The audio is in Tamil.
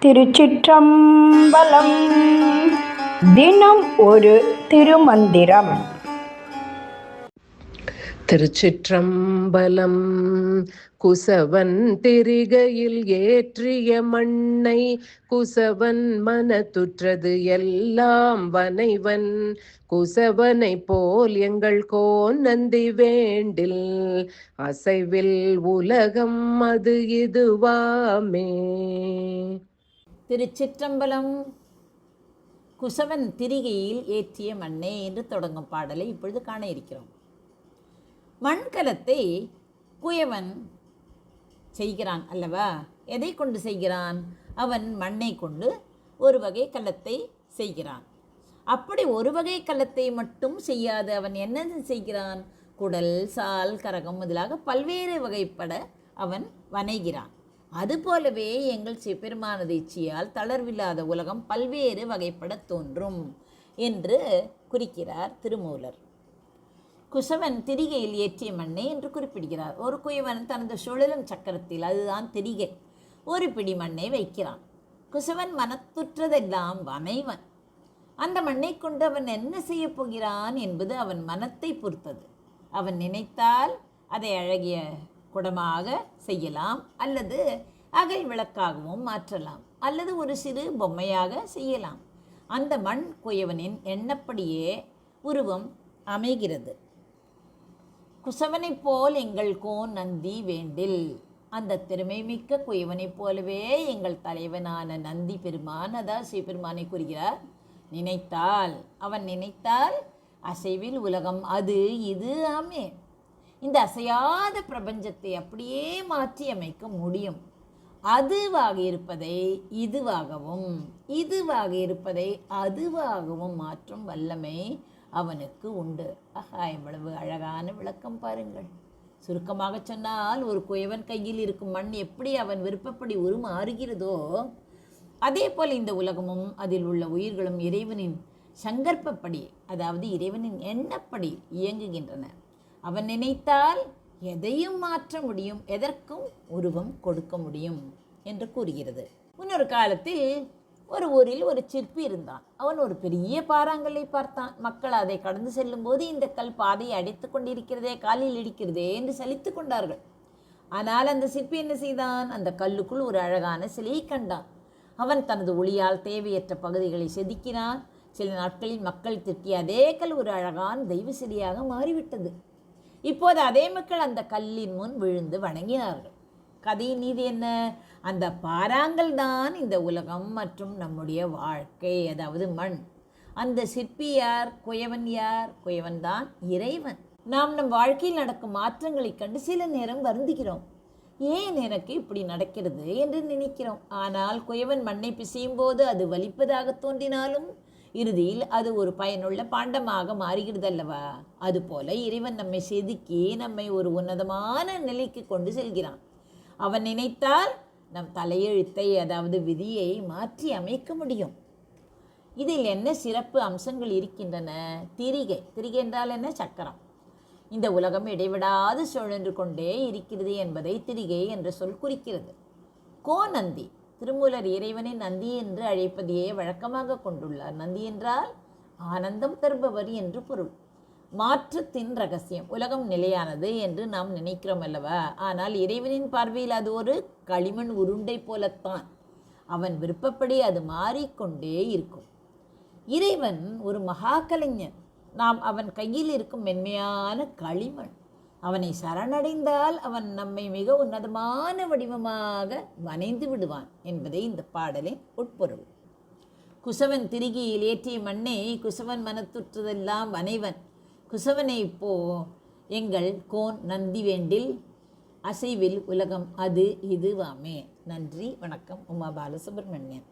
திருச்சிற்றம்பலம். தினம் ஒரு திருமந்திரம். திருச்சிற்றம்பலம். குசவன் திரிகையில் ஏற்றிய மண்ணை குசவன் மனத்துற்றது எல்லாம் வனைவன் குசவனை போல் எங்கள் கோன் நந்தி வேண்டில் அசைவில் உலகம் அது இதுவாமே. திருச்சிற்றம்பலம். குசவன் திரிகையில் ஏற்றிய மண்ணே என்று தொடங்கும் பாடலை இப்பொழுது காண இருக்கிறோம். மண்கலத்தை குயவன் செய்கிறான் அல்லவா? எதை கொண்டு செய்கிறான்? அவன் மண்ணை கொண்டு ஒரு வகை கலத்தை செய்கிறான். அப்படி ஒரு வகை கலத்தை மட்டும் செய்யாது அவன் என்ன செய்கிறான்? குடல், சால், கரகம் முதலாக பல்வேறு வகைப்பட அவன் வனைகிறான். அதுபோலவே எங்கள் சிவபெருமானது இச்சையால் தளர்வில்லாத உலகம் பல்வேறு வகைப்பட தோன்றும் என்று குறிக்கிறார் திருமூலர். குசவன் திரிகையில் ஏற்றிய மண்ணை என்று குறிப்பிடுகிறார். ஒரு குயவன் தனது சுழலும் சக்கரத்தில், அதுதான் திரிகை, ஒரு பிடி மண்ணை வைக்கிறான். குசவன் மனத்துற்றதெல்லாம் வனைவன். அந்த மண்ணை கொண்டு அவன் என்ன செய்ய போகிறான் என்பது அவன் மனத்தை பொறுத்தது. அவன் நினைத்தால் அதை அழகிய குடமாக செய்யலாம், அல்லது அகல் விளக்காகவும் மாற்றலாம், அல்லது ஒரு சிறு பொம்மையாக செய்யலாம். அந்த மண் குயவனின் எண்ணப்படியே உருவம் அமைகிறது. குசவனைப் போல் எங்கள் கோன் நந்தி வேண்டில். அந்த திறமை மிக்க குயவனைப் போலவே எங்கள் தலைவனான நந்தி பெருமான், அதாவது சிவபெருமானை கூறுகிறார், நினைத்தால், அவன் நினைத்தால் அசைவில் உலகம் அது இது ஆமே. இந்த அசையாத பிரபஞ்சத்தை அப்படியே மாற்றி அமைக்க முடியும். அதுவாக இருப்பதை இதுவாகவும், இதுவாக இருப்பதை அதுவாகவும் மாற்றும் வல்லமை அவனுக்கு உண்டு. ஆஹா, எவ்வளவு அழகான விளக்கம் பாருங்கள். சுருக்கமாக சொன்னால், ஒரு குயவன் கையில் இருக்கும் மண் எப்படி அவன் விருப்பப்படி உருமாறுகிறதோ, அதே போல் இந்த உலகமும் அதில் உள்ள உயிர்களும் இறைவனின் சங்கற்பப்படி, அதாவது இறைவனின் எண்ணப்படி இயங்குகின்றன. அவன் நினைத்தால் எதையும் மாற்ற முடியும், எதற்கும் உருவம் கொடுக்க முடியும் என்று கூறுகிறது. முன்னொரு காலத்தில் ஒரு ஊரில் ஒரு சிற்பி இருந்தான். அவன் ஒரு பெரிய பாறாங்கல்லை பார்த்தான். மக்கள் அதை கடந்து செல்லும் போது, இந்த கல் பாதையை அடைத்து கொண்டிருக்கிறதே, காலில் இடிக்கிறதே என்று சலித்து கொண்டார்கள். ஆனால் அந்த சிற்பி என்ன செய்தான்? அந்த கல்லுக்குள் ஒரு அழகான சிலையை கண்டான். அவன் தனது ஒளியால் தேவையற்ற பகுதிகளை செதுக்கினான். சில நாட்களில் மக்கள் திட்டிய அதே கல் ஒரு அழகான தெய்வ சிலையாக மாறிவிட்டது. இப்போது அதே மக்கள் அந்த கல்லின் முன் விழுந்து வணங்கினார்கள். கதையின் நீதி என்ன? அந்த பாறாங்கல் தான் இந்த உலகம் மற்றும் நம்முடைய வாழ்க்கை, அதாவது மண். அந்த சிற்பி யார்? குயவன் யார்? குயவன் தான் இறைவன். நாம் நம் வாழ்க்கையில் நடக்கும் மாற்றங்களை கண்டு சில நேரம் வருந்துகிறோம். ஏன் எனக்கு இப்படி நடக்கிறது என்று நினைக்கிறோம். ஆனால் குயவன் மண்ணை பிசையும் போது அது வலிப்பதாக தோன்றினாலும் இறுதியில் அது ஒரு பயனுள்ள பாண்டமாக மாறுகிறது அல்லவா? அதுபோல இறைவன் நம்மை செதுக்கி நம்மை ஒரு உன்னதமான நிலைக்கு கொண்டு செல்கிறான். அவன் நினைத்தால் நம் தலையெழுத்தை, அதாவது விதியை மாற்றி அமைக்க முடியும். இதில் என்ன சிறப்பு அம்சங்கள் இருக்கின்றன? திரிகை. திரிகை என்றால் என்ன? சக்கரம். இந்த உலகம் இடைவிடாது சுழன்று கொண்டே இருக்கிறது என்பதை திரிகை என்ற சொல் குறிக்கிறது. கோநந்தி. திருமூலர் இறைவனை நந்தி என்று அழைப்பதையே வழக்கமாக கொண்டுள்ளார். நந்தி என்றால் ஆனந்தம் தருபவர் என்று பொருள். மாற்றத்தின் ரகசியம். உலகம் நிலையானது என்று நாம் நினைக்கிறோம் அல்லவா? ஆனால் இறைவனின் பார்வையில் அது ஒரு களிமண் உருண்டை போலத்தான். அவன் விருப்பப்படி அது மாறிக்கொண்டே இருக்கும். இறைவன் ஒரு மகா கலைஞன். நாம் அவன் கையில் இருக்கும் மென்மையான களிமண். அவனை சரணடைந்தால் அவன் நம்மை மிக உன்னதமான வடிவமாக வனைந்து விடுவான் என்பதை இந்த பாடலின் உட்பொருள். குசவன் திரிகையில் ஏற்றிய மண்ணை குசவன் மனத்துற்றதெல்லாம் வனைவன் குசவனை போ எங்கள் கோன் நந்தி வேண்டில் அசைவில் உலகம் அது இதுவாமே. நன்றி, வணக்கம். உமா பாலசுப்ரமணியன்.